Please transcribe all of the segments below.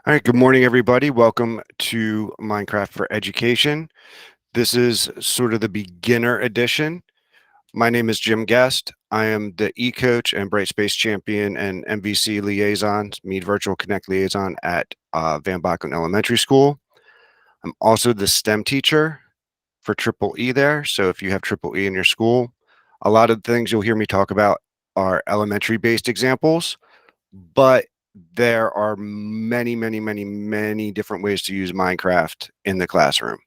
All right, good morning, everybody. Welcome to Minecraft for Education. This is sort of the beginner edition. My name is Jim Guest. I am the e-coach and Brightspace champion and MVC liaison, Meet Virtual Connect liaison at Van Bachlen Elementary School. I'm also the STEM teacher for Triple E there. So if you have Triple E in your school, a lot of the things you'll hear me talk about are elementary-based examples, but there are many different ways to use Minecraft in the classroom.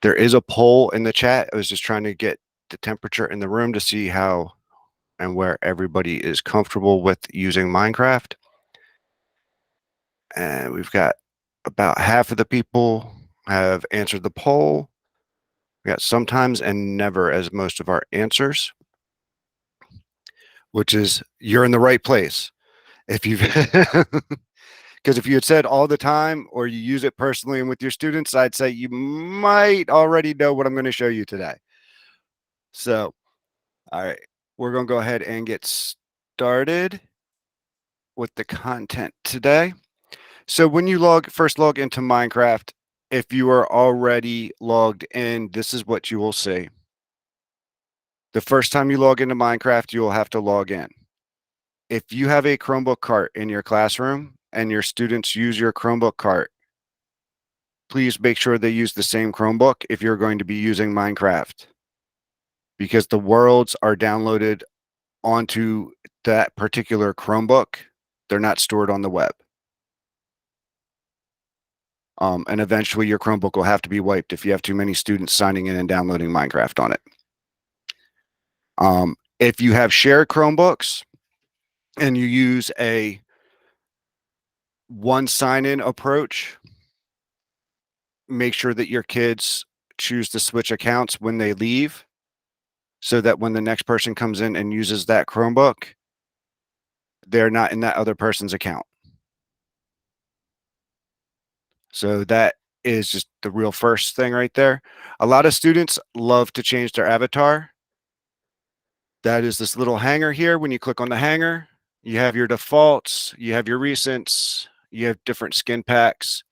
There is a poll in the chat. I was just trying to get the temperature in the room to see how and where everybody is comfortable with using Minecraft. And we've got about half of the people have answered the poll. We got sometimes and never as most of our answers, which is you're in the right place. If you've because if you had said all the time or you use it personally and with your students, I'd say you might already know what I'm going to show you today. So, all right, we're going to go ahead and get started with the content today. So when you first log into Minecraft, if you are already logged in, this is what you will see. The first time you log into Minecraft, you will have to log in. If you have a Chromebook cart in your classroom and your students use your Chromebook cart, please make sure they use the same Chromebook if you're going to be using Minecraft, because the worlds are downloaded onto that particular Chromebook. They're not stored on the web. And eventually your Chromebook will have to be wiped if you have too many students signing in and downloading Minecraft on it. If you have shared Chromebooks and you use a one sign-in approach, make sure that your kids choose to switch accounts when they leave, so that when the next person comes in and uses that Chromebook, they're not in that other person's account. So that is just the real first thing right there. A lot of students love to change their avatar. That is this little hanger here. When you click on the hanger, you have your defaults, you have your recents, you have different skin packs,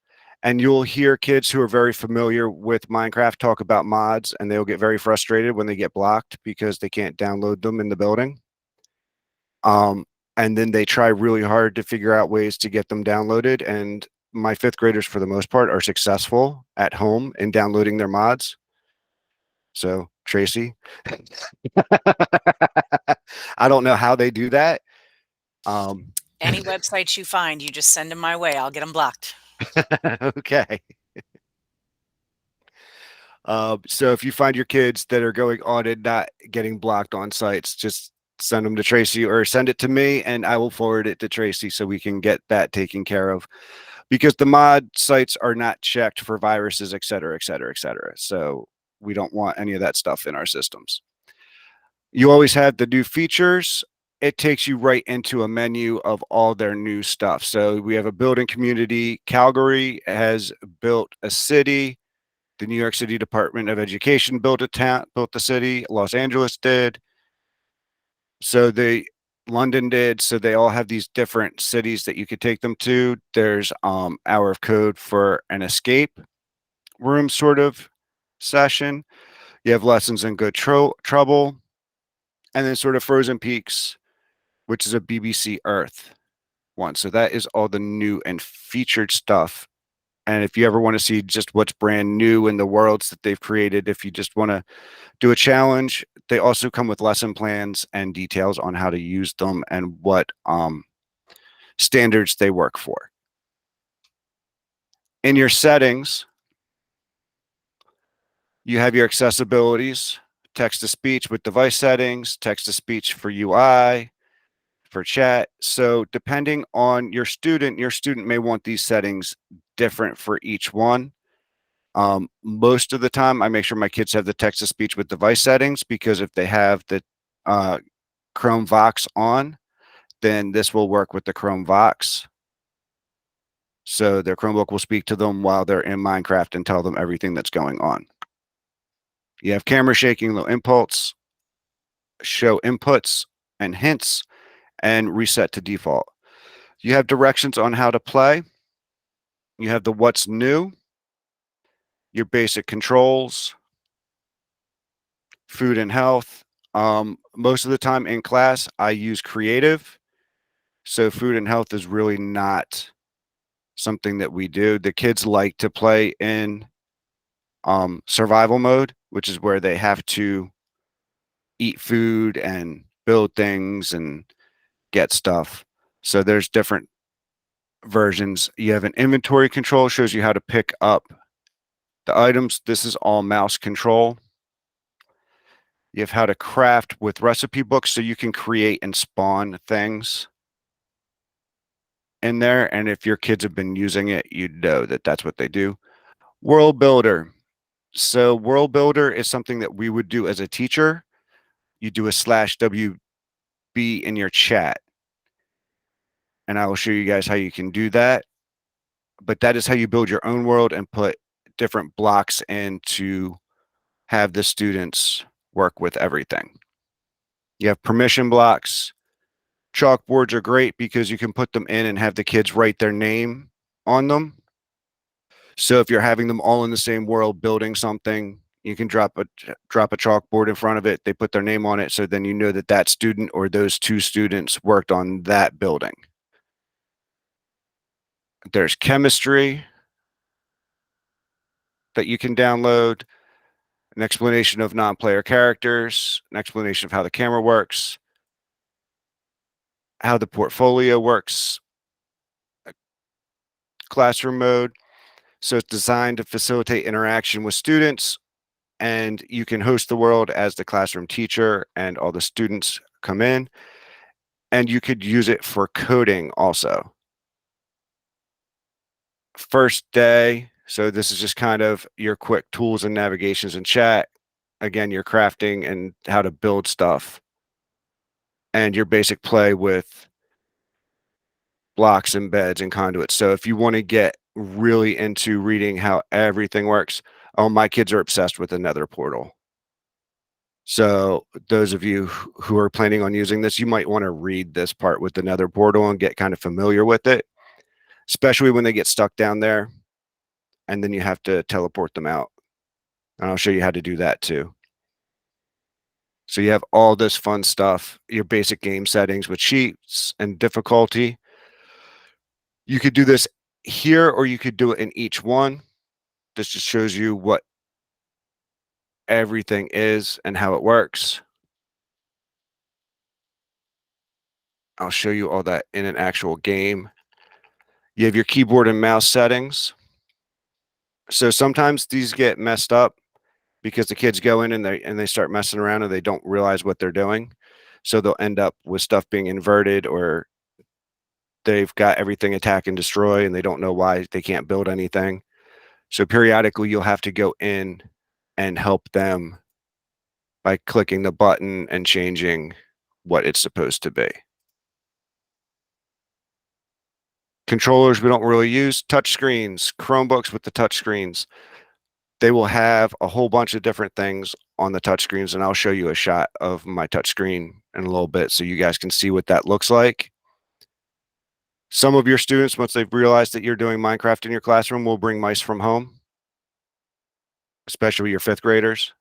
and you'll hear kids who are very familiar with Minecraft talk about mods, and they'll get very frustrated when they get blocked because they can't download them in the building. And then they try really hard to figure out ways to get them downloaded. And my fifth graders, for the most part, are successful at home in downloading their mods. So, Tracy, I don't know how they do that. Any websites you find, you just send them my way. I'll get them blocked. Okay. So if you find your kids that are going on and not getting blocked on sites, just send them to Tracy or send it to me and I will forward it to Tracy so we can get that taken care of, because the mod sites are not checked for viruses, et cetera, et cetera, et cetera. So we don't want any of that stuff in our systems. You always have the new features. It takes you right into a menu of all their new stuff. So we have a building community. Calgary has built a city. The New York City Department of Education built a town, built the city. Los Angeles did. So London did. So they all have these different cities that you could take them to. There's Hour of Code for an escape room sort of session. You have Lessons in Good Trouble, and then sort of Frozen Peaks, which is a BBC Earth one. So that is all the new and featured stuff. And if you ever want to see just what's brand new in the worlds that they've created, if you just want to do a challenge, they also come with lesson plans and details on how to use them and what standards they work for. In your settings, you have your accessibilities, text to speech with device settings, text to speech for UI, for chat. So depending on your student may want these settings different for each one. Most of the time, I make sure my kids have the text to speech with device settings, because if they have the Chrome Vox on, then this will work with the Chrome Vox. So their Chromebook will speak to them while they're in Minecraft and tell them everything that's going on. You have camera shaking, low impulse, show inputs and hints, and reset to default. You have directions on how to play. You have the what's new, your basic controls, food and health. Most of the time in class, I use creative. So food and health is really not something that we do. The kids like to play in survival mode, which is where they have to eat food and build things and get stuff. So there's different versions. You have an inventory control, shows you how to pick up the items. This is all mouse control. You have how to craft with recipe books, so you can create and spawn things in there. And if your kids have been using it, you know that that's what they do. World Builder. So World Builder is something that we would do as a teacher. You do a /WB in your chat, and I will show you guys how you can do that. But that is how you build your own world and put different blocks in to have the students work with everything. You have permission blocks. Chalkboards are great because you can put them in and have the kids write their name on them. So if you're having them all in the same world building something, you can drop a chalkboard in front of it. They put their name on it, so then you know that that student or those two students worked on that building. There's chemistry that you can download, an explanation of non-player characters, an explanation of how the camera works, how the portfolio works, classroom mode. So it's designed to facilitate interaction with students, and you can host the world as the classroom teacher and all the students come in, and you could use it for coding also. First day. So this is just kind of your quick tools and navigations and chat. Again, your crafting and how to build stuff, and your basic play with blocks and beds and conduits. So if you want to get really into reading how everything works, oh, my kids are obsessed with the Nether portal. So those of you who are planning on using this, you might want to read this part with the Nether portal and get kind of familiar with it, especially when they get stuck down there and then you have to teleport them out. And I'll show you how to do that too. So you have all this fun stuff, your basic game settings with sheets and difficulty. You could do this here, or you could do it in each one. This just shows you what everything is and how it works. I'll show you all that in an actual game. You have your keyboard and mouse settings. So sometimes these get messed up because the kids go in and they start messing around and they don't realize what they're doing. So they'll end up with stuff being inverted, or they've got everything attack and destroy and they don't know why they can't build anything. So periodically you'll have to go in and help them by clicking the button and changing what it's supposed to be. Controllers we don't really use. Touch screens, Chromebooks with the touch screens. They will have a whole bunch of different things on the touch screens, and I'll show you a shot of my touch screen in a little bit so you guys can see what that looks like. Some of your students, once they've realized that you're doing Minecraft in your classroom, will bring mice from home, especially your fifth graders.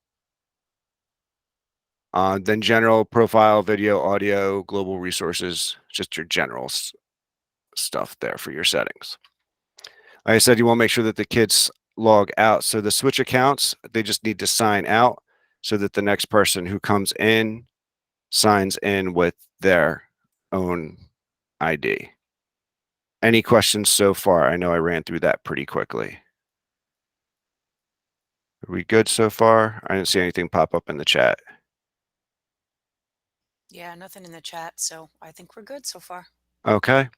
Then general profile, video, audio, global resources, just your general stuff there for your settings. Like I said, you want to make sure that the kids log out. So the switch accounts, they just need to sign out so that the next person who comes in signs in with their own ID. Any questions so far? I know I ran through that pretty quickly. Are we good so far? I didn't see anything pop up in the chat. Yeah, nothing in the chat, so I think we're good so far. Okay.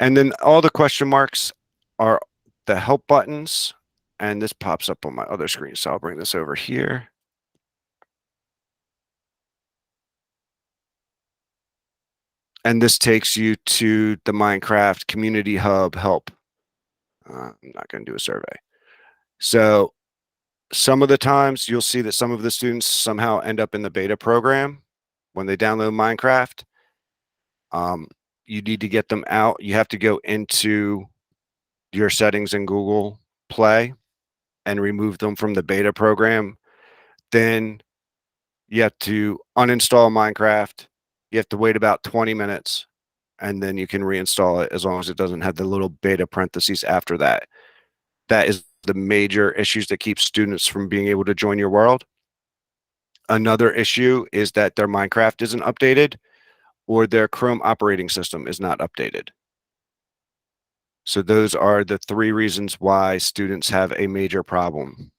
And then all the question marks are the help buttons, and this pops up on my other screen. So I'll bring this over here. And this takes you to the Minecraft Community Hub help. I'm not going to do a survey. So some of the times you'll see that some of the students somehow end up in the beta program when they download your settings in Google Play and remove them from the beta program, then you have to uninstall Minecraft. You have to wait about 20 minutes and then you can reinstall it as long as it doesn't have the little beta parentheses after that. That is the major issues that keep students from being able to join your world. Another issue is that their Minecraft isn't updated or their Chrome operating system is not updated. So those are the three reasons why students have a major problem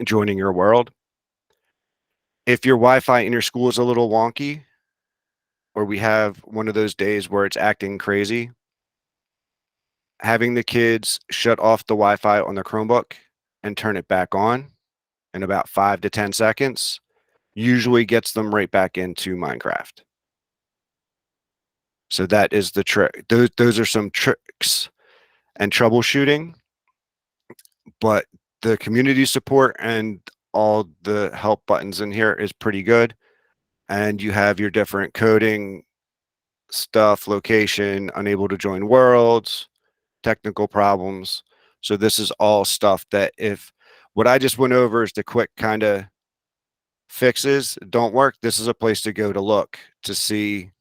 joining your world. If your Wi-Fi in your school is a little wonky, or we have one of those days where it's acting crazy, having the kids shut off the Wi-Fi on the Chromebook and turn it back on in about 5 to 10 seconds usually gets them right back into Minecraft. So that is the trick. Those are some tricks and troubleshooting, but the community support and all the help buttons in here is pretty good. And you have your different coding stuff, location, unable to join worlds, technical problems. So this is all stuff that if what I just went over is the quick kind of fixes don't work, this is a place to go to look to see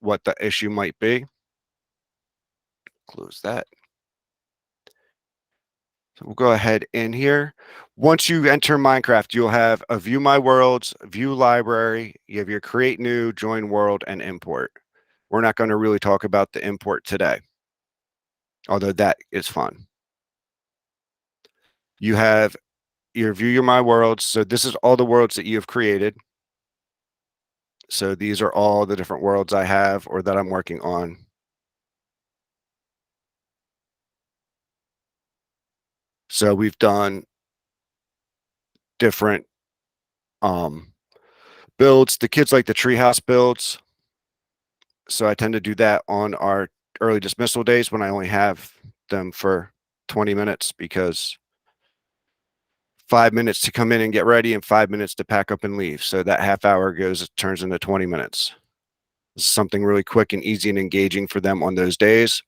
what the issue might be. Close that. So we'll go ahead in here. Once you enter Minecraft, you'll have a view my worlds, view library, you have your create new, join world, and import. We're not going to really talk about the import today, although that is fun. You have your view your my worlds. So this is all the worlds that you have created. So these are all the different worlds I have or that I'm working on. So we've done different builds. The kids like the treehouse builds. So I tend to do that on our early dismissal days when I only have them for 20 minutes because 5 minutes to come in and get ready and 5 minutes to pack up and leave. So that half hour turns into 20 minutes. This is something really quick and easy and engaging for them on those days.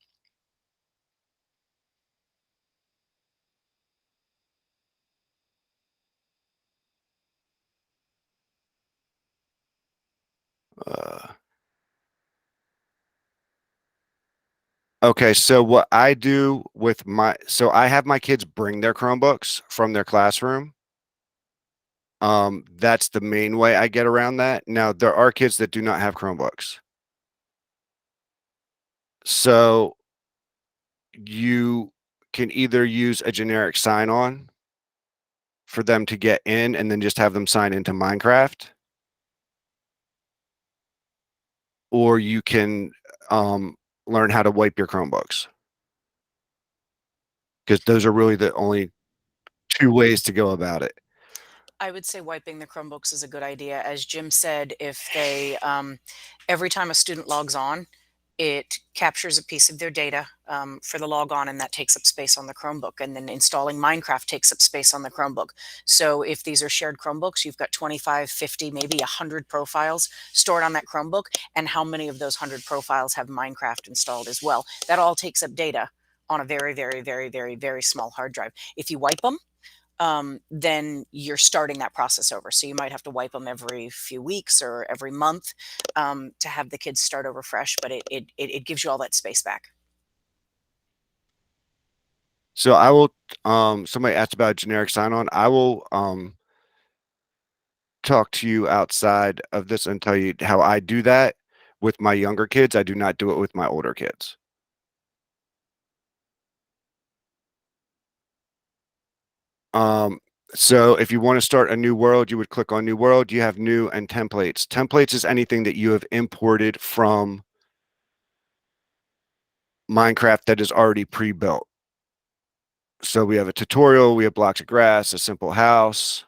Okay, so what I do with so I have my kids bring their Chromebooks from their classroom. That's the main way I get around that. Now, there are kids that do not have Chromebooks. So you can either use a generic sign-on for them to get in and then just have them sign into Minecraft. Or you can learn how to wipe your Chromebooks. Because those are really the only two ways to go about it. I would say wiping the Chromebooks is a good idea. As Jim said, if they, every time a student logs on, it captures a piece of their data for the log on, and that takes up space on the Chromebook. And then installing Minecraft takes up space on the Chromebook. So if these are shared Chromebooks, you've got 25, 50, maybe 100 profiles stored on that Chromebook. And how many of those 100 profiles have Minecraft installed as well? That all takes up data on a very, very, very, very, very small hard drive. If you wipe them, then you're starting that process over. So you might have to wipe them every few weeks or every month to have the kids start over fresh, but it gives you all that space back. So I will, somebody asked about generic sign-on. I will talk to you outside of this and tell you how I do that with my younger kids. I do not do it with my older kids. So if you want to start a new world, you would click on new world. You have new and templates. Templates is anything that you have imported from Minecraft that is already pre-built. So we have a tutorial, we have blocks of grass, a simple house.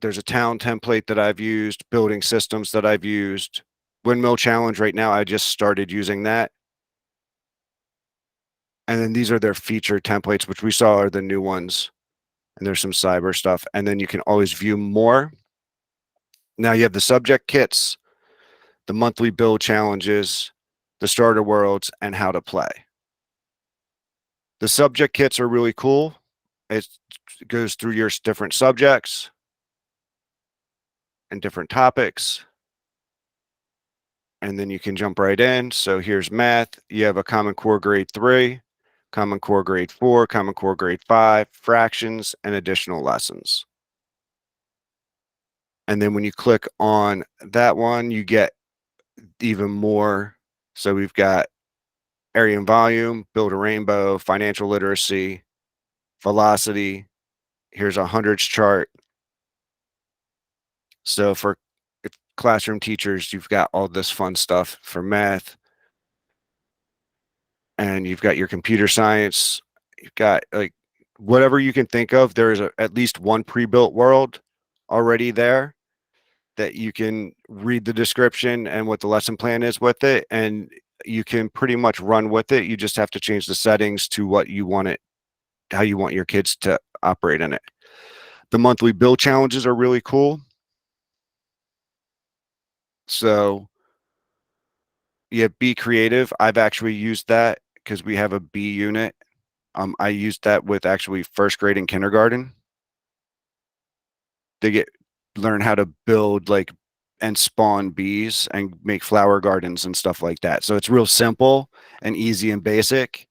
There's a town template that I've used, building systems that I've used. Windmill challenge right now, I just started using that. And then these are their feature templates, which we saw are the new ones. And there's some cyber stuff. And then you can always view more. Now you have the subject kits, the monthly build challenges, the starter worlds, and how to play. The subject kits are really cool. It goes through your different subjects and different topics. And then you can jump right in. So here's math. You have a Common Core grade 3, Common Core grade 4, Common Core grade 5, fractions, and additional lessons. And then when you click on that one, you get even more. So we've got area and volume, build a rainbow, financial literacy, velocity. Here's a hundreds chart. So for classroom teachers, you've got all this fun stuff for math, and you've got your computer science. You've got like whatever you can think of. There is at least one pre-built world already there that you can read the description and what the lesson plan is with it, and you can pretty much run with it. You just have to change the settings to what you want it, how you want your kids to operate in it. The monthly build challenges are really cool. So yeah, be creative. I've actually used that because we have a B unit. I used that with actually first grade and kindergarten. They learn how to build like and spawn bees and make flower gardens and stuff like that. So it's real simple and easy and basic.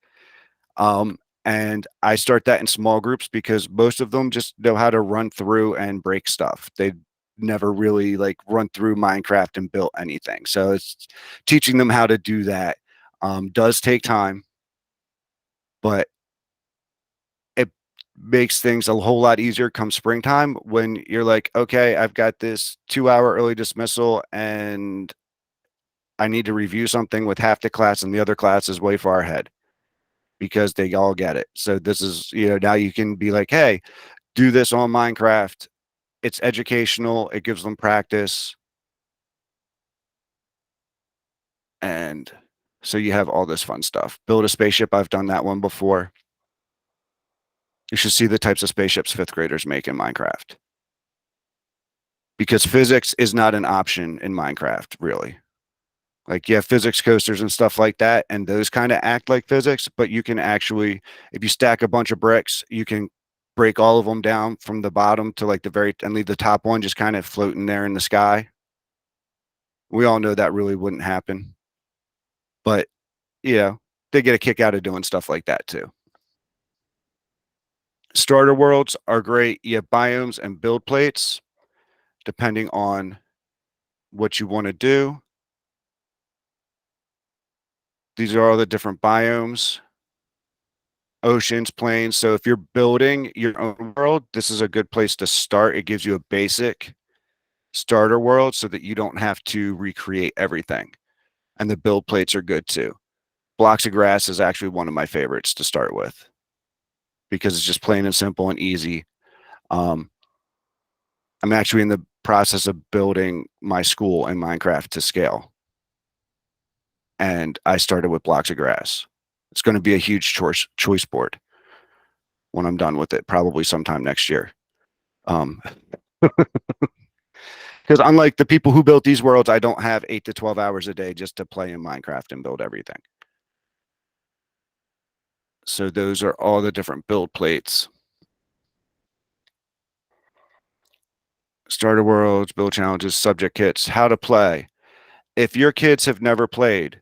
And I start that in small groups because most of them just know how to run through and break stuff. They never really like run through Minecraft and built anything. So it's teaching them how to do that. Does take time, but it makes things a whole lot easier come springtime when you're like, okay, I've got this 2 hour early dismissal and I need to review something with half the class and the other class is way far ahead because they all get it. So this is, now you can be like, hey, do this on Minecraft. It's educational. It gives them practice. And so you have all this fun stuff. Build a spaceship. I've done that one before. You should see the types of spaceships fifth graders make in Minecraft. Because physics is not an option in Minecraft, really. Like you have physics coasters and stuff like that, and those kind of act like physics, but you can actually, if you stack a bunch of bricks, you can break all of them down from the bottom to like the very, and leave the top one just kind of floating there in the sky. We all know that really wouldn't happen, but they get a kick out of doing stuff like that too. Starter worlds are great. You have biomes and build plates, depending on what you want to do. These are all the different biomes, oceans, plains. So if you're building your own world, this is a good place to start. It gives you a basic starter world so that you don't have to recreate everything. And the build plates are good too. Blocks of Grass is actually one of my favorites to start with because it's just plain and simple and easy. I'm actually in the process of building my school in Minecraft to scale. And I started with Blocks of Grass. It's going to be a huge choice board when I'm done with it, probably sometime next year. Because unlike the people who built these worlds, I don't have 8 to 12 hours a day just to play in Minecraft and build everything. So those are all the different build plates. Starter worlds, build challenges, subject kits, how to play. If your kids have never played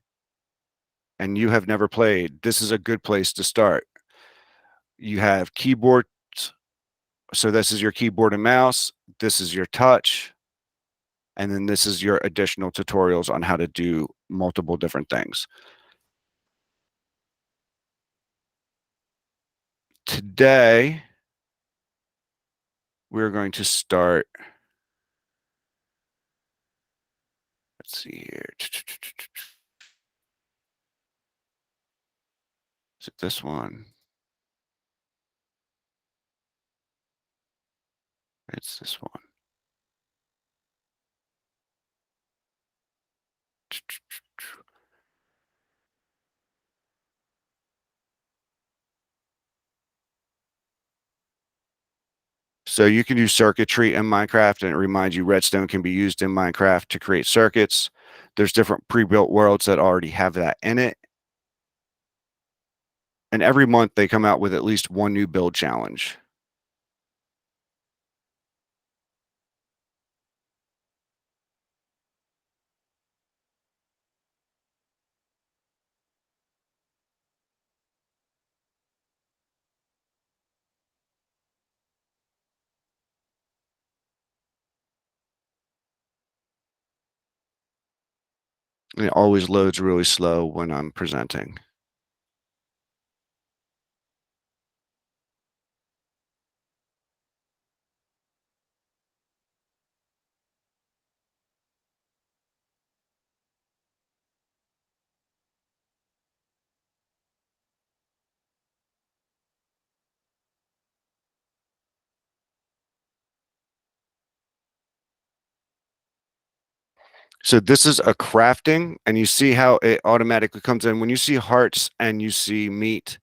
and you have never played, this is a good place to start. You have keyboards. So this is your keyboard and mouse. This is your touch. And then this is your additional tutorials on how to do multiple different things. Today, we're going to start. Let's see here. Is it this one? It's this one. So you can use circuitry in Minecraft, and it reminds you redstone can be used in Minecraft to create circuits. There's different pre-built worlds that already have that in it. And every month they come out with at least one new build challenge. And it always loads really slow when I'm presenting. So this is a crafting, and you see how it automatically comes in. When you see hearts and you see meat,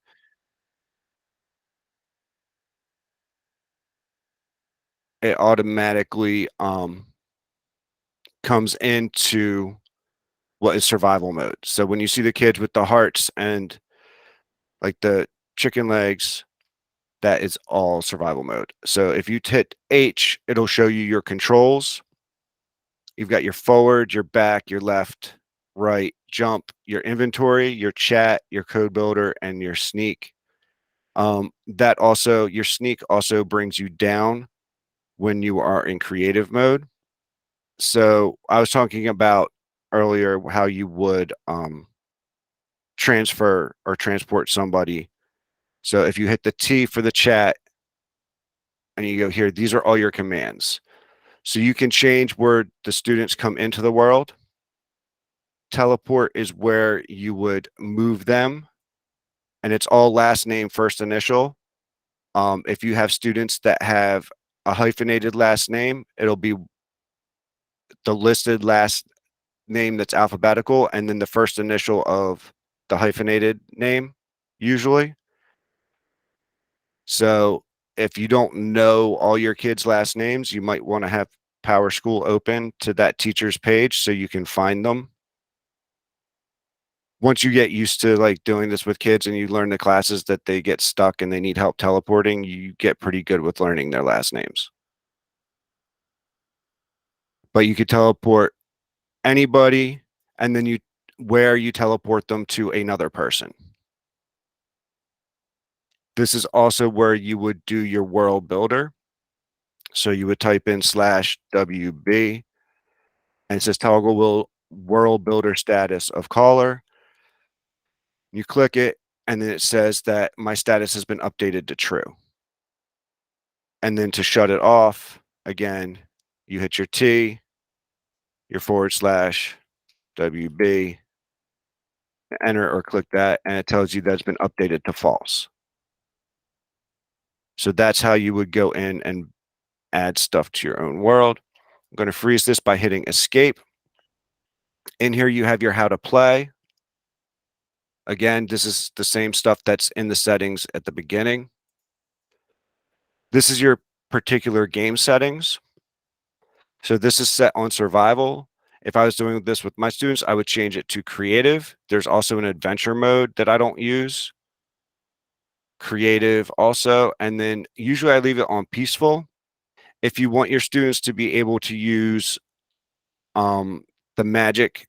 it automatically comes into what is survival mode. So when you see the kids with the hearts and like the chicken legs, that is all survival mode. So if you hit H, it'll show you your controls. You've got your forward, your back, your left, right, jump, your inventory, your chat, your code builder, and your sneak. That also, your sneak also brings you down when you are in creative mode. So I was talking about earlier how you would transfer or transport somebody. So if you hit the T for the chat and you go here, these are all your commands. So you can change where the students come into the world. Teleport is where you would move them, and it's all last name, first initial. If you have students that have a hyphenated last name, it'll be the listed last name that's alphabetical and then the first initial of the hyphenated name, usually. So if you don't know all your kids' last names, you might want to have PowerSchool open to that teacher's page so you can find them. Once you get used to like doing this with kids and you learn the classes that they get stuck and they need help teleporting, you get pretty good with learning their last names. But you could teleport anybody and then you teleport them to another person. This is also where you would do your world builder. So you would type in /WB and it says toggle world builder status of caller. You click it and then it says that my status has been updated to true. And then to shut it off, again, you hit your T, your /WB, enter or click that, and it tells you that's been updated to false. So that's how you would go in and add stuff to your own world. I'm going to freeze this by hitting escape. In here, you have your how to play. Again, this is the same stuff that's in the settings at the beginning. This is your particular game settings. So this is set on survival. If I was doing this with my students, I would change it to creative. There's also an adventure mode that I don't use. Creative also. And then usually I leave it on peaceful. If you want your students to be able to use the magic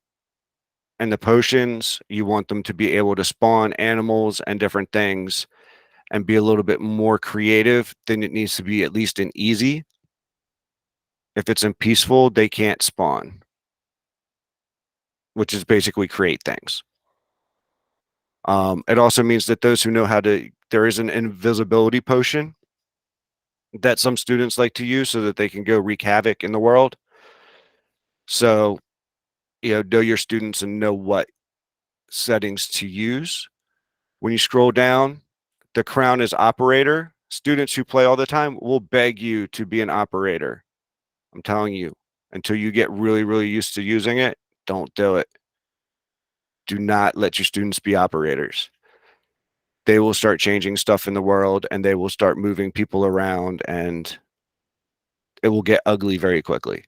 and the potions, you want them to be able to spawn animals and different things and be a little bit more creative, then it needs to be at least in easy. If it's in peaceful, they can't spawn, which is basically create things. It also means that those who know how to, there is an invisibility potion that some students like to use so that they can go wreak havoc in the world. So, know your students and know what settings to use. When you scroll down, the crown is operator. Students who play all the time will beg you to be an operator. I'm telling you, until you get really, really used to using it, don't do it. Do not let your students be operators. They will start changing stuff in the world and they will start moving people around and it will get ugly very quickly.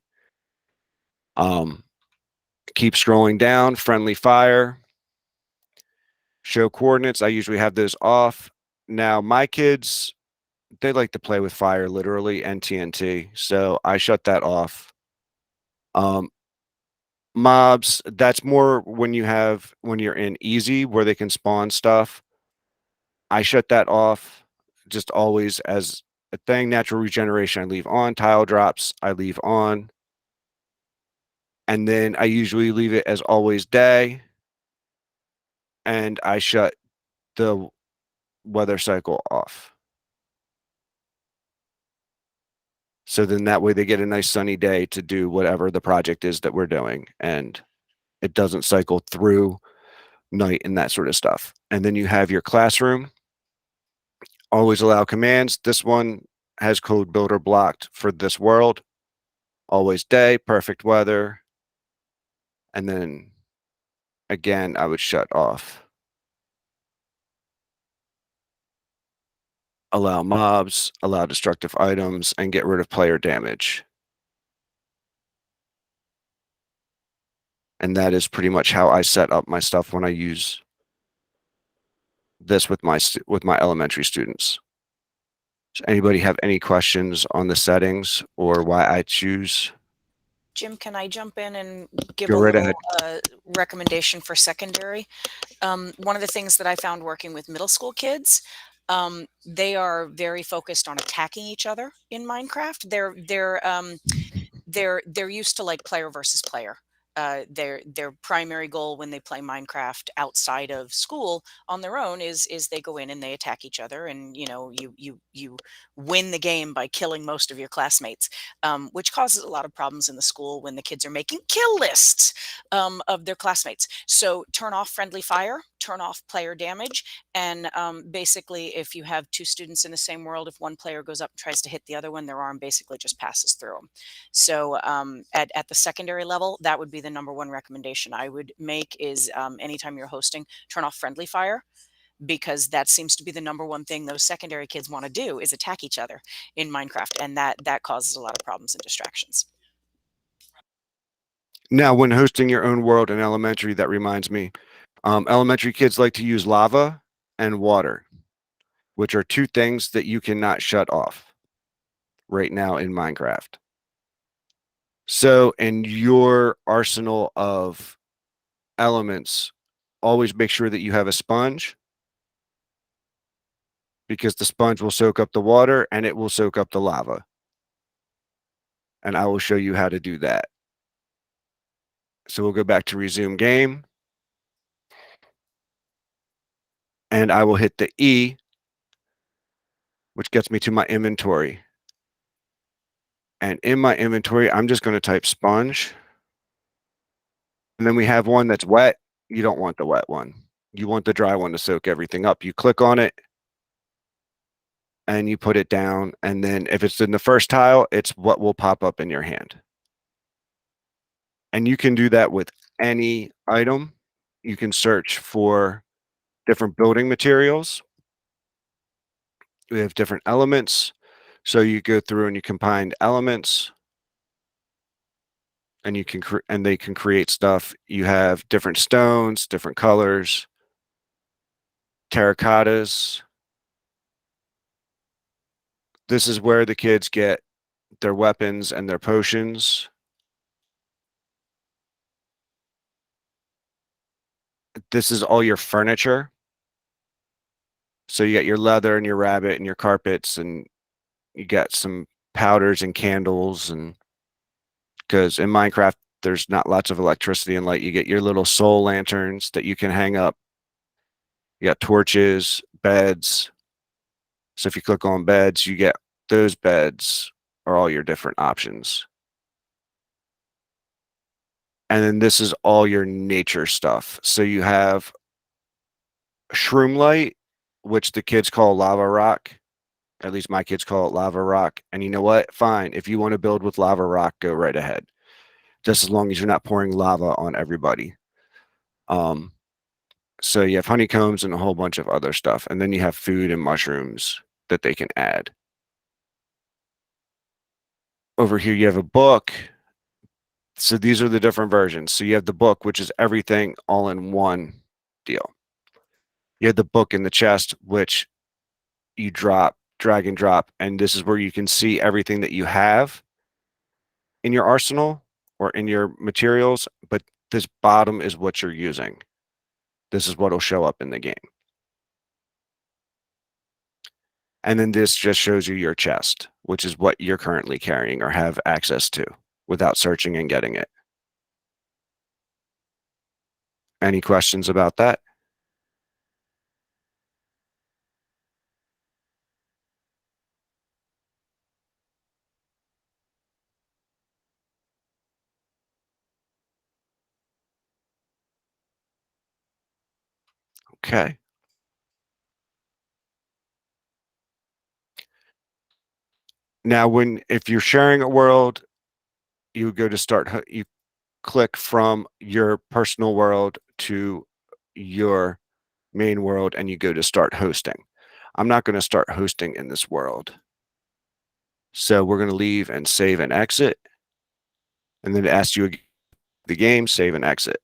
Keep scrolling down, friendly fire. show coordinates. I usually have those off. Now, my kids, they like to play with fire literally and TNT, so I shut that off. Um, Mobs, that's more when you're in easy where they can spawn stuff. I shut that off just always as a thing. Natural regeneration, I leave on. Tile drops, I leave on. And then I usually leave it as always day. And I shut the weather cycle off. So then that way they get a nice sunny day to do whatever the project is that we're doing. And it doesn't cycle through night and that sort of stuff. And then you have your classroom. Always allow commands. This one has code builder blocked for this world. Always day, perfect weather. And then again, I would shut off. Allow mobs, allow destructive items, and get rid of player damage. And that is pretty much how I set up my stuff when I use this with my elementary students. Does anybody have any questions on the settings or why I choose? Jim, can I jump in and give Go a right little ahead. recommendation for secondary? One of the things that I found working with middle school kids, they are very focused on attacking each other in Minecraft. They're used to like player versus player. Their primary goal when they play Minecraft outside of school on their own is they go in and they attack each other, and you win the game by killing most of your classmates, which causes a lot of problems in the school when the kids are making kill lists of their classmates. So turn off friendly fire, turn off player damage, and basically, if you have two students in the same world, if one player goes up and tries to hit the other one, their arm basically just passes through them. So at the secondary level, that would be the number one recommendation I would make is anytime you're hosting, turn off friendly fire, because that seems to be the number one thing those secondary kids want to do is attack each other in Minecraft, and that causes a lot of problems and distractions. Now, when hosting your own world in elementary, that reminds me, elementary kids like to use lava and water, which are two things that you cannot shut off right now in Minecraft. So in your arsenal of elements, always make sure that you have a sponge, because the sponge will soak up the water and it will soak up the lava. And I will show you how to do that. So we'll go back to resume game. And I will hit the E, which gets me to my inventory. And in my inventory, I'm just going to type sponge. And then we have one that's wet. You don't want the wet one. You want the dry one to soak everything up. You click on it and you put it down. And then if it's in the first tile, it's what will pop up in your hand. And you can do that with any item. You can search for different building materials. We have different elements. So you go through and you combine elements and you can and they can create stuff. You have different stones, different colors, terracottas. This is where the kids get their weapons and their potions. This is all your furniture. So you got your leather and your rabbit and your carpets, and you got some powders and candles. And because in Minecraft, there's not lots of electricity and light, you get your little soul lanterns that you can hang up. You got torches, beds. So if you click on beds, you get those beds are all your different options. And then this is all your nature stuff. So you have shroom light, which the kids call lava rock. At least my kids call it lava rock. And you know what? Fine. If you want to build with lava rock, go right ahead. Just as long as you're not pouring lava on everybody. So you have honeycombs and a whole bunch of other stuff. And then you have food and mushrooms that they can add. Over here, you have a book. So these are the different versions. So you have the book, which is everything all in one deal. You have the book in the chest, which you drag and drop, and this is where you can see everything that you have in your arsenal or in your materials, but this bottom is what you're using. This is what will show up in the game. And then this just shows you your chest, which is what you're currently carrying or have access to without searching and getting it. Any questions about that? Okay. Now, if you're sharing a world, you go to start, you click from your personal world to your main world and you go to start hosting. I'm not going to start hosting in this world. So we're going to leave and save and exit. And then it asks you the game, save and exit.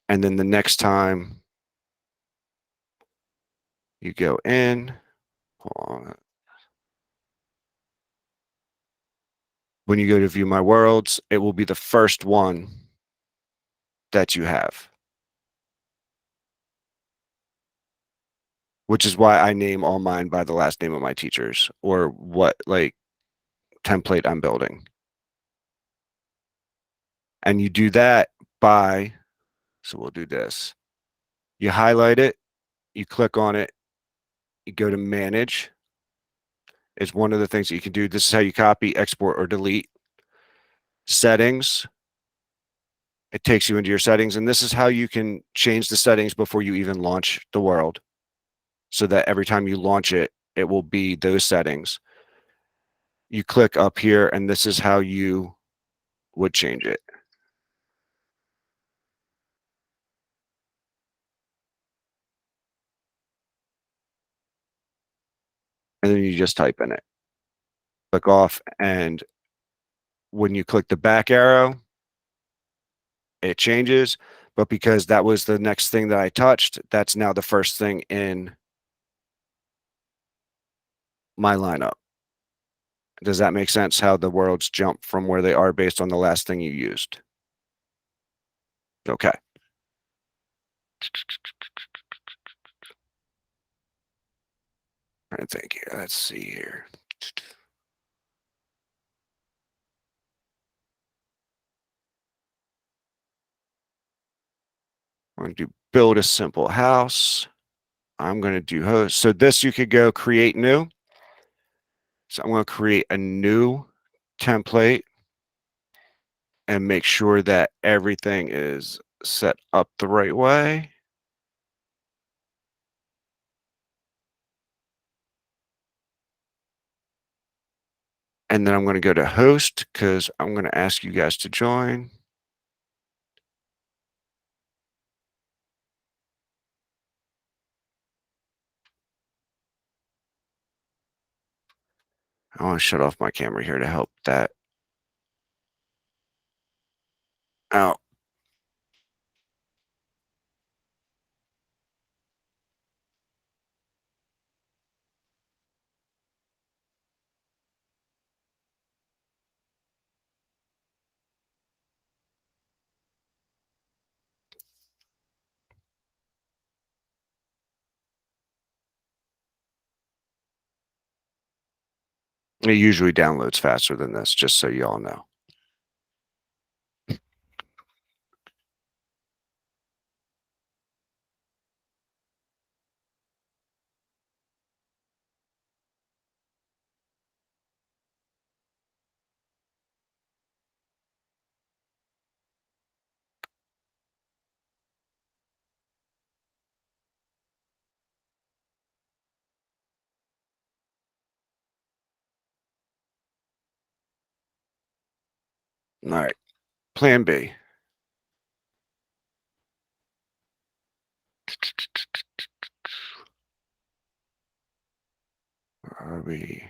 And then the next time you go in, hold on. When you go to view my worlds, it will be the first one that you have. Which is why I name all mine by the last name of my teachers or what like template I'm building. And you do that by, so we'll do this. You highlight it, you click on it, you go to manage. Is one of the things that you can do. This is how you copy, export, or delete. Settings. It takes you into your settings, and this is how you can change the settings before you even launch the world so that every time you launch it, it will be those settings. You click up here, and this is how you would change it. And then you just type in it. Click off, and when you click the back arrow, it changes. But because that was the next thing that I touched, that's now the first thing in my lineup. Does that make sense how the worlds jump from where they are based on the last thing you used? Okay. I think here. Let's see here. I'm going to do build a simple house. I'm going to do host. So this you could go create new. So I'm going to create a new template and make sure that everything is set up the right way. And then I'm going to go to host because I'm going to ask you guys to join. I want to shut off my camera here to help that out. It usually downloads faster than this, just so you all know. All right. Plan B. Where are we?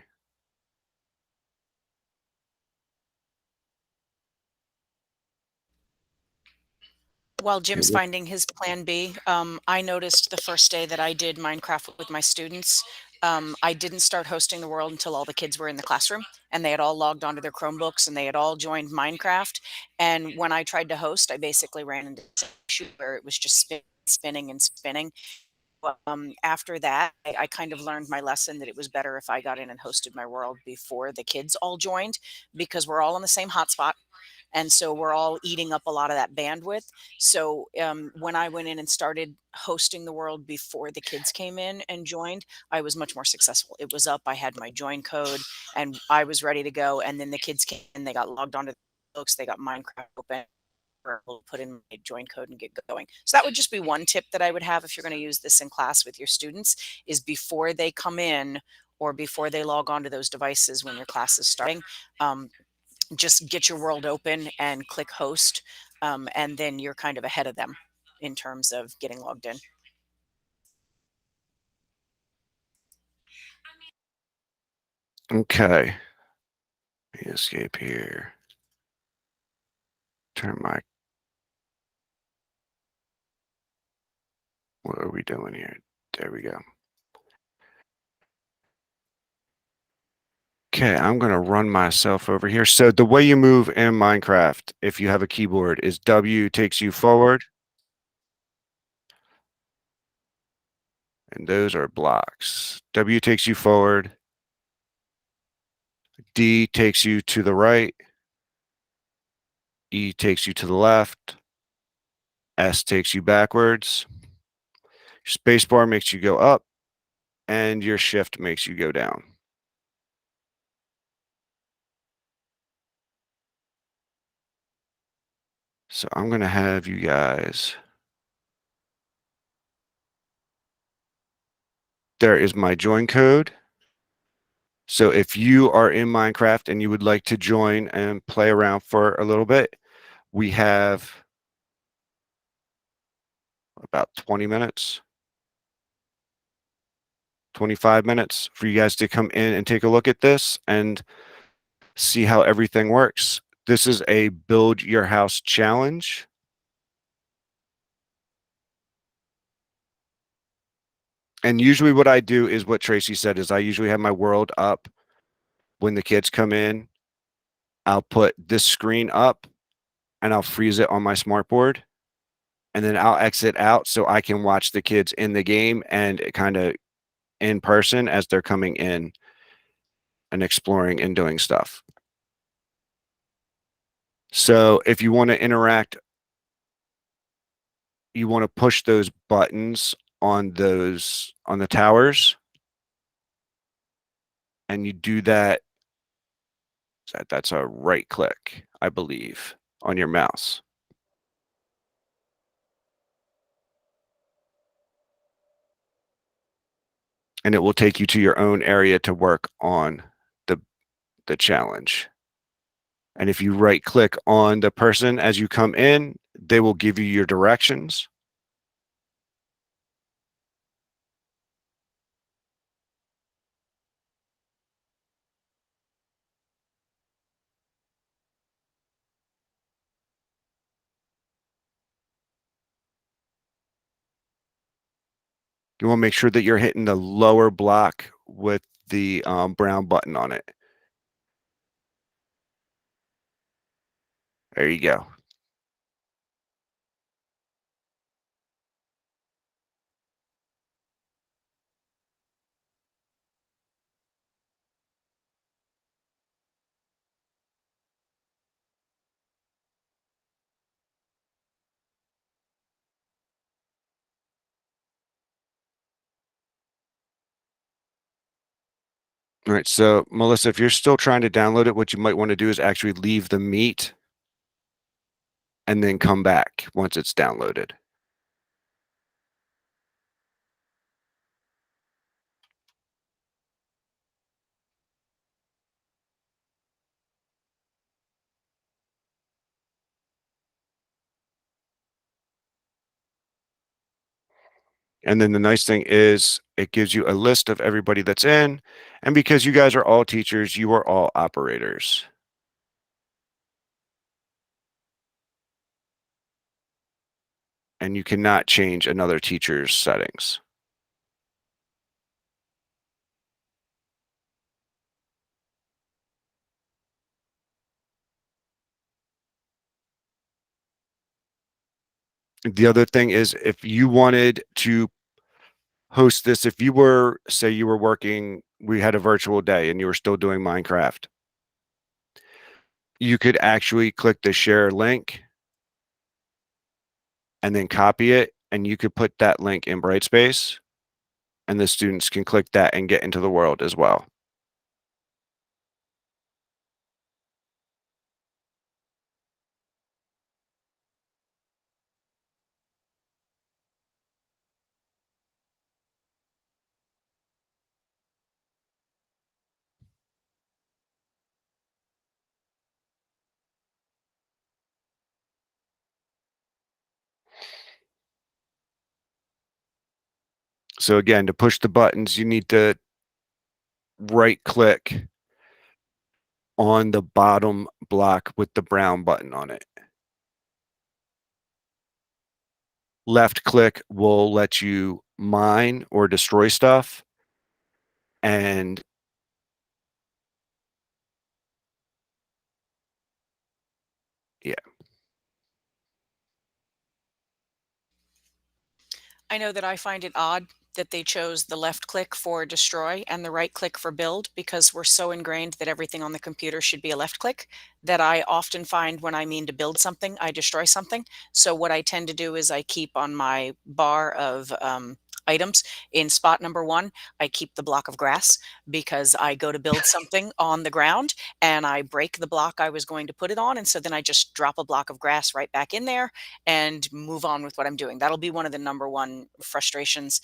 While Okay, Jim's finding his plan B, I noticed the first day that I did Minecraft with my students, I didn't start hosting the world until all the kids were in the classroom and they had all logged onto their Chromebooks and they had all joined Minecraft. And when I tried to host, I basically ran into the issue where it was just spinning and spinning. After that, I kind of learned my lesson that it was better if I got in and hosted my world before the kids all joined because we're all on the same hotspot and so we're all eating up a lot of that bandwidth. So when I went in and started hosting the world before the kids came in and joined, I was much more successful. It was up, I had my join code, and I was ready to go. And then the kids came and they got logged onto the books, they got Minecraft open. We'll put in my join code and get going. So that would just be one tip that I would have if you're going to use this in class with your students is before they come in or before they log onto those devices when your class is starting, um, just get your world open and click host, and then you're kind of ahead of them in terms of getting logged in. Okay. Let me escape here. Turn my. What are we doing here? There we go. Okay, I'm going to run myself over here. So the way you move in Minecraft, if you have a keyboard, is W takes you forward. And those are blocks. W takes you forward. D takes you to the right. E takes you to the left. S takes you backwards. Your spacebar makes you go up. And your shift makes you go down. So I'm going to have you guys. There is my join code. So if you are in Minecraft and you would like to join and play around for a little bit, we have about 20 minutes, 25 minutes for you guys to come in and take a look at this and see how everything works. This is a build your house challenge. And usually what I do is what Tracy said is I usually have my world up when the kids come in. I'll put this screen up and I'll freeze it on my smart board. And then I'll exit out so I can watch the kids in the game and kind of in person as they're coming in and exploring and doing stuff. So if you want to interact, you want to push those buttons on the towers, and you do that. That's a right click, I believe, on your mouse. And it will take you to your own area to work on the challenge. And if you right click on the person as you come in, they will give you your directions. You want to make sure that you're hitting the lower block with the brown button on it. There you go. All right. So, Melissa, if you're still trying to download it, what you might want to do is actually leave the meet and then come back once it's downloaded. And then the nice thing is it gives you a list of everybody that's in. And because you guys are all teachers, you are all operators. and you cannot change another teacher's settings. The other thing is if you wanted to host this, if you were, say you were working, we had a virtual day and you were still doing Minecraft, you could actually click the share link and then copy it, and you could put that link in Brightspace, and the students can click that and get into the world as well. So again, to push the buttons, you need to right click on the bottom block with the brown button on it. Left click will let you mine or destroy stuff. And yeah, I know that I find it odd that they chose the left click for destroy and the right click for build because we're so ingrained that everything on the computer should be a left click that I often find when I mean to build something, I destroy something. So what I tend to do is I keep on my bar of items in spot number one, I keep the block of grass because I go to build something on the ground and I break the block I was going to put it on. And so then I just drop a block of grass right back in there and move on with what I'm doing. That'll be one of the number one frustrations,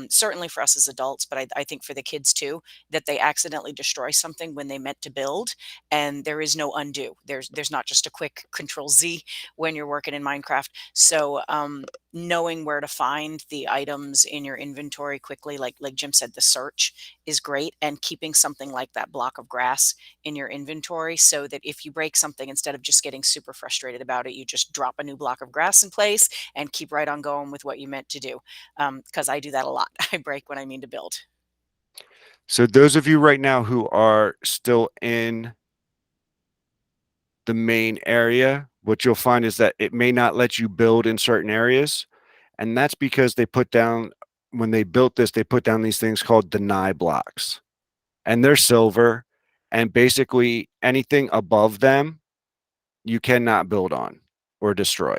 certainly for us as adults, but I think for the kids too, that they accidentally destroy something when they meant to build, and there is no undo. There's not just a quick Control Z when you're working in Minecraft. So knowing where to find the items in your inventory quickly, like Jim said, the search is great, and keeping something like that block of grass in your inventory so that if you break something, instead of just getting super frustrated about it, you just drop a new block of grass in place and keep right on going with what you meant to do. Because I do that a lot. I break when I mean to build. so those of you right now who are still in the main area, what you'll find is that it may not let you build in certain areas. And that's because they put down, when they built this, they put down these things called deny blocks. And they're silver. And basically anything above them, you cannot build on or destroy.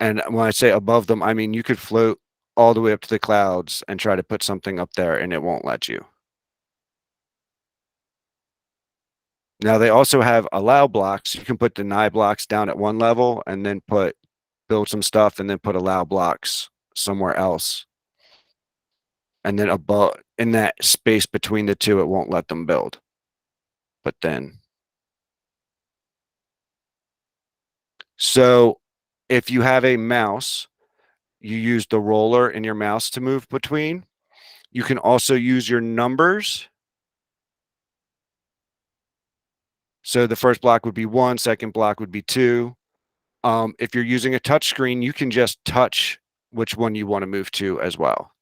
And when I say above them, I mean you could float all the way up to the clouds and try to put something up there and it won't let you. Now they also have allow blocks. You can put deny blocks down at one level and then put build some stuff and then put allow blocks somewhere else. And then above in that space between the two, it won't let them build. But then, so if you have a mouse, you use the roller in your mouse to move between. You can also use your numbers. So the first block would be one, second block would be two. If you're using a touch screen, you can just touch which one you want to move to as well.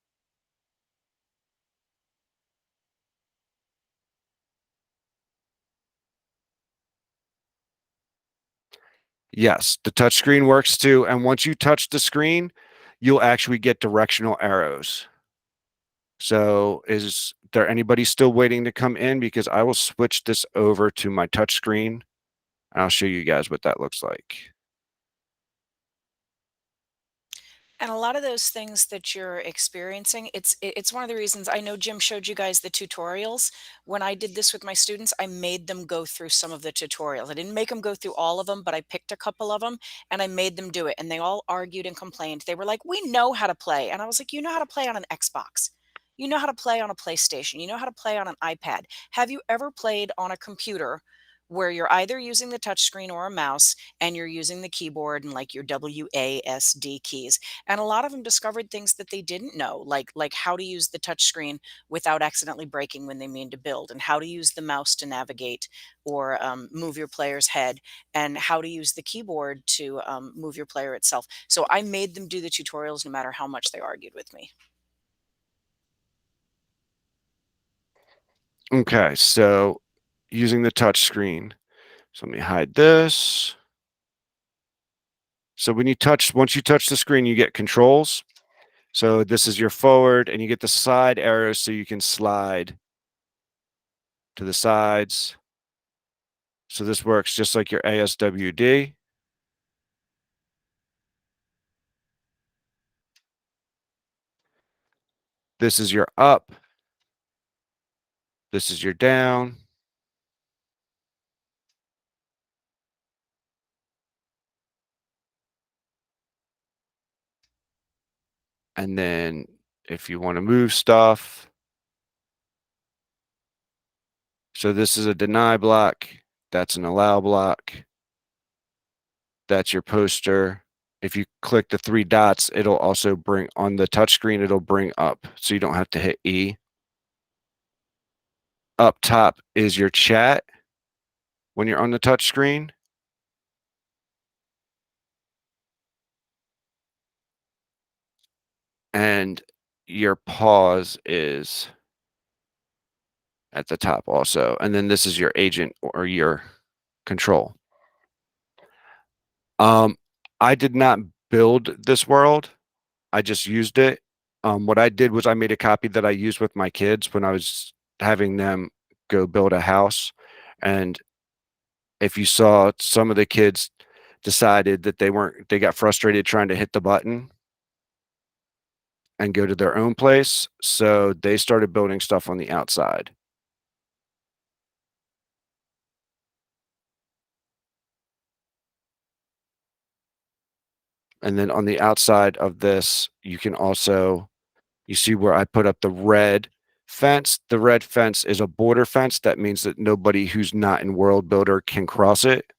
Yes, the touch screen works too. And once you touch the screen, you'll actually get directional arrows. So is there anybody still waiting to come in? Because I will switch this over to my touch screen and I'll show you guys what that looks like. And a lot of those things that you're experiencing, it's one of the reasons I know Jim showed you guys the tutorials. When I did this with my students, I made them go through some of the tutorials. I didn't make them go through all of them, but I picked a couple of them and I made them do it. And they all argued and complained. They were like, "We know how to play." And I was like, "You know how to play on an Xbox. You know how to play on a PlayStation. You know how to play on an iPad. Have you ever played on a computer where you're either using the touch screen or a mouse and you're using the keyboard and like your WASD keys. And a lot of them discovered things that they didn't know, like how to use the touch screen without accidentally breaking when they mean to build, and how to use the mouse to navigate or move your player's head, and how to use the keyboard to move your player itself. So I made them do the tutorials no matter how much they argued with me. Okay, so using the touch screen. So let me hide this. So once you touch the screen, you get controls. So this is your forward, and you get the side arrows so you can slide to the sides. So this works just like your ASWD. This is your up. This is your down. And then if you want to move stuff, so this is a deny block. That's an allow block. That's your poster. If you click the three dots, it'll also bring on the touchscreen, it'll bring up, so you don't have to hit E. Up top is your chat when you're on the touch screen. And your pause is at the top also. And then this is your agent or your control. I did not build this world. I just used it. What I did was I made a copy that I used with my kids when I was having them go build a house. And if you saw, some of the kids decided that they got frustrated trying to hit the button and go to their own place. So they started building stuff on the outside. And then on the outside of this, you can also, you see where I put up the red fence. The red fence is a border fence. That means that nobody who's not in World Builder can cross it.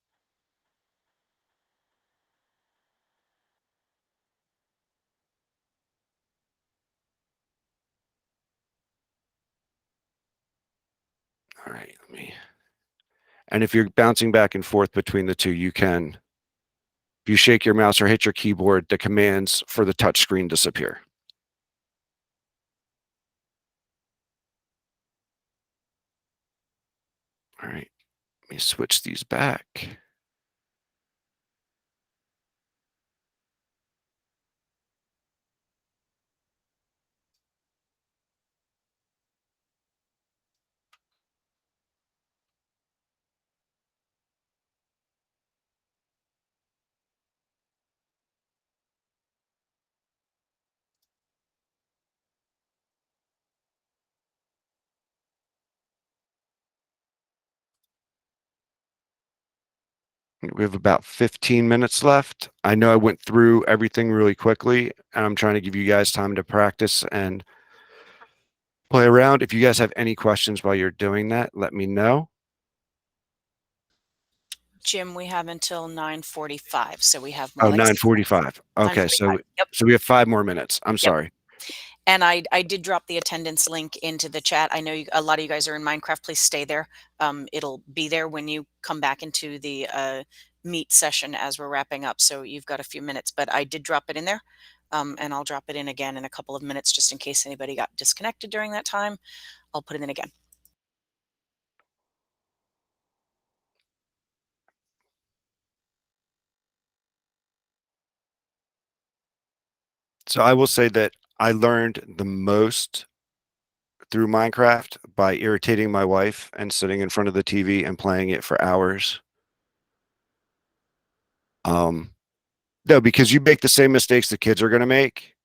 All right, and if you're bouncing back and forth between the two, you can, if you shake your mouse or hit your keyboard, the commands for the touch screen disappear. All right, let me switch these back. We have about 15 minutes left. I know I went through everything really quickly, and I'm trying to give you guys time to practice and play around. If you guys have any questions while you're doing that, let me know. Jim, we have until 9:45, so we have Oh, more like 9:45. Okay, 9:45. Yep. so we have 5 more minutes. I'm Yep. sorry. And I did drop the attendance link into the chat. I know a lot of you guys are in Minecraft. Please stay there. It'll be there when you come back into the meet session as we're wrapping up. So you've got a few minutes, but I did drop it in there. And I'll drop it in again in a couple of minutes just in case anybody got disconnected during that time. I'll put it in again. So I will say that I learned the most through Minecraft by irritating my wife and sitting in front of the TV and playing it for hours. No, because you make the same mistakes the kids are gonna make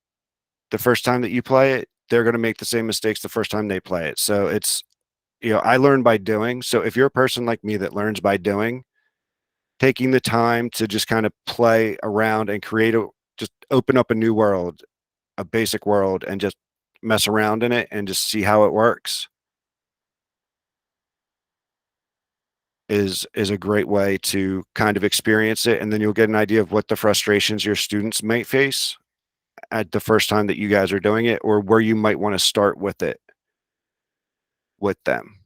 the first time that you play it, they're gonna make the same mistakes the first time they play it. So it's, I learn by doing. So if you're a person like me that learns by doing, taking the time to just kind of play around and just open up a new world, a basic world, and just mess around in it and just see how it works. is a great way to kind of experience it, and then you'll get an idea of what the frustrations your students might face at the first time that you guys are doing it, or where you might want to start with it with them.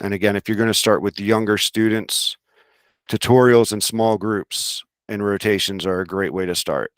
And again, if you're going to start with younger students, tutorials and small groups and rotations are a great way to start.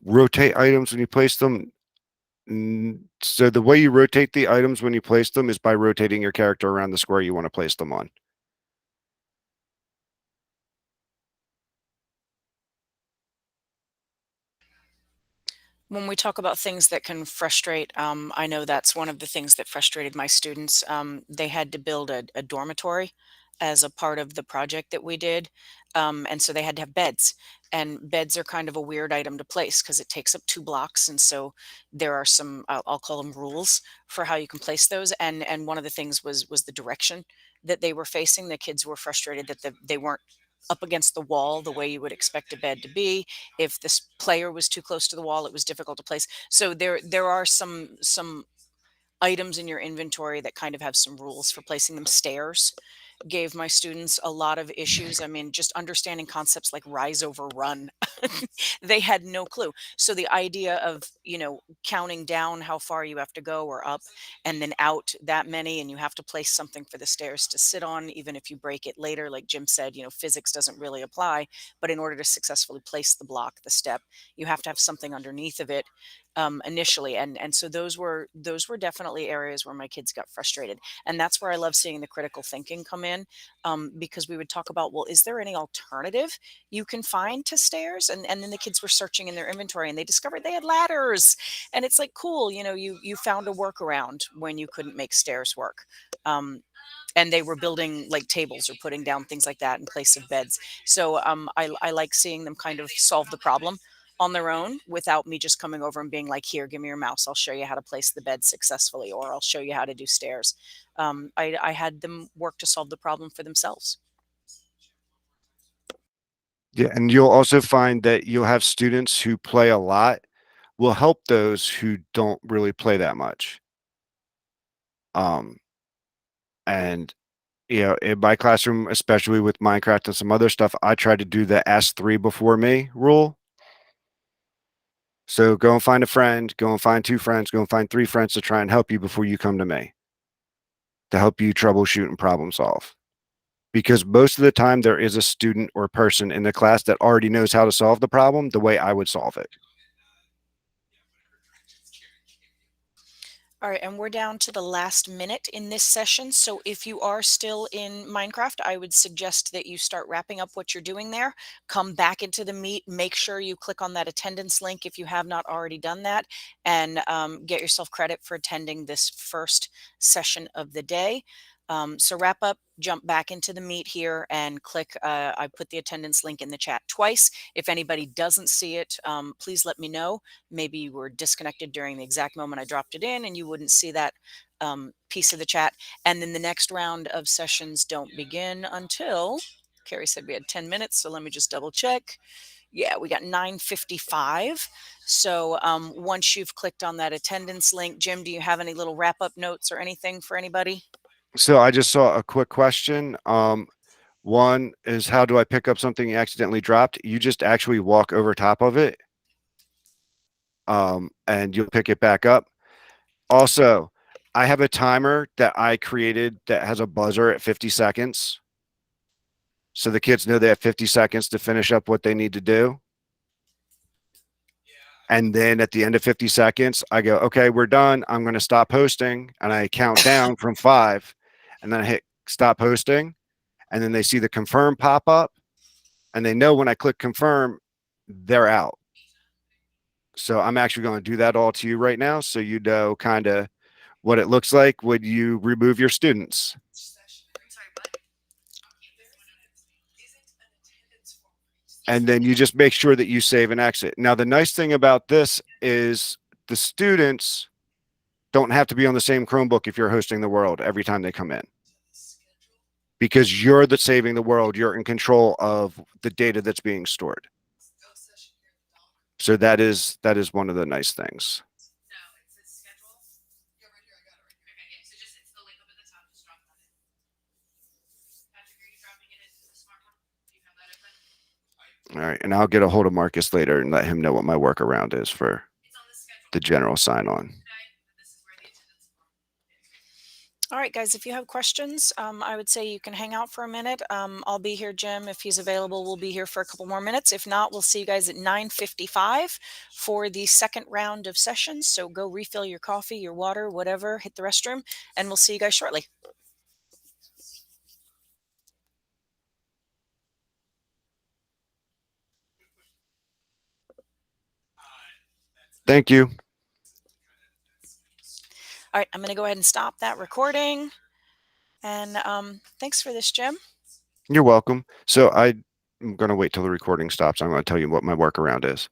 Rotate items when you place them. So the way you rotate the items when you place them is by rotating your character around the square you want to place them on. When we talk about things that can frustrate, I know that's one of the things that frustrated my students. They had to build a dormitory as a part of the project that we did. And so they had to have beds. And beds are kind of a weird item to place because it takes up 2 blocks. And so there are some, I'll call them rules for how you can place those. And one of the things was the direction that they were facing. The kids were frustrated that they weren't up against the wall the way you would expect a bed to be. If this player was too close to the wall, it was difficult to place. So there are some items in your inventory that kind of have some rules for placing them. Stairs gave my students a lot of issues. I mean, just understanding concepts like rise over run. They had no clue. So the idea of, counting down how far you have to go or up and then out that many, and you have to place something for the stairs to sit on, even if you break it later, like Jim said, physics doesn't really apply. But in order to successfully place the block, the step, you have to have something underneath of it initially. And so those were definitely areas where my kids got frustrated, and that's where I love seeing the critical thinking come in, because we would talk about, well, is there any alternative you can find to stairs? And then the kids were searching in their inventory and they discovered they had ladders, and it's like, cool, you found a workaround when you couldn't make stairs work. Um, and they were building like tables or putting down things like that in place of beds. So I like seeing them kind of solve the problem on their own without me just coming over and being like, here, give me your mouse. I'll show you how to place the bed successfully, or I'll show you how to do stairs. I had them work to solve the problem for themselves. Yeah, and you'll also find that you'll have students who play a lot will help those who don't really play that much. Um, and in my classroom, especially with Minecraft and some other stuff, I try to do the ask three before me rule. So go and find a friend, go and find 2 friends, go and find 3 friends to try and help you before you come to me to help you troubleshoot and problem solve. Because most of the time there is a student or person in the class that already knows how to solve the problem the way I would solve it. All right, and we're down to the last minute in this session. So if you are still in Minecraft, I would suggest that you start wrapping up what you're doing there. Come back into the meet. Make sure you click on that attendance link if you have not already done that, and get yourself credit for attending this first session of the day. So wrap up, jump back into the meet here and click, I put the attendance link in the chat twice. If anybody doesn't see it, please let me know. Maybe you were disconnected during the exact moment I dropped it in and you wouldn't see that piece of the chat. And then the next round of sessions don't begin until, Carrie said we had 10 minutes, so let me just double check. Yeah, we got 9:55. So once you've clicked on that attendance link, Jim, do you have any little wrap up notes or anything for anybody? So I just saw a quick question. One is, how do I pick up something you accidentally dropped? You just actually walk over top of it, and you'll pick it back up. Also, I have a timer that I created that has a buzzer at 50 seconds. So the kids know they have 50 seconds to finish up what they need to do. And then at the end of 50 seconds, I go, okay, we're done. I'm going to stop posting. And I count down from 5. And then I hit stop posting. And then they see the confirm pop up. And they know when I click confirm, they're out. So I'm actually going to do that all to you right now. So you know kind of what it looks like when you remove your students. And then you just make sure that you save and exit. Now, the nice thing about this is the students don't have to be on the same Chromebook if you're hosting the world every time they come in. Because you're the saving the world, you're in control of the data that's being stored. So that is one of the nice things. All right, and I'll get a hold of Marcus later and let him know what my workaround is for the general sign-on. All right, guys, if you have questions, I would say you can hang out for a minute. I'll be here, Jim. If he's available, we'll be here for a couple more minutes. If not, we'll see you guys at 9:55 for the second round of sessions. So go refill your coffee, your water, whatever, hit the restroom, and we'll see you guys shortly. Thank you. All right, I'm going to go ahead and stop that recording. And thanks for this, Jim. You're welcome. So I'm going to wait till the recording stops. I'm going to tell you what my workaround is.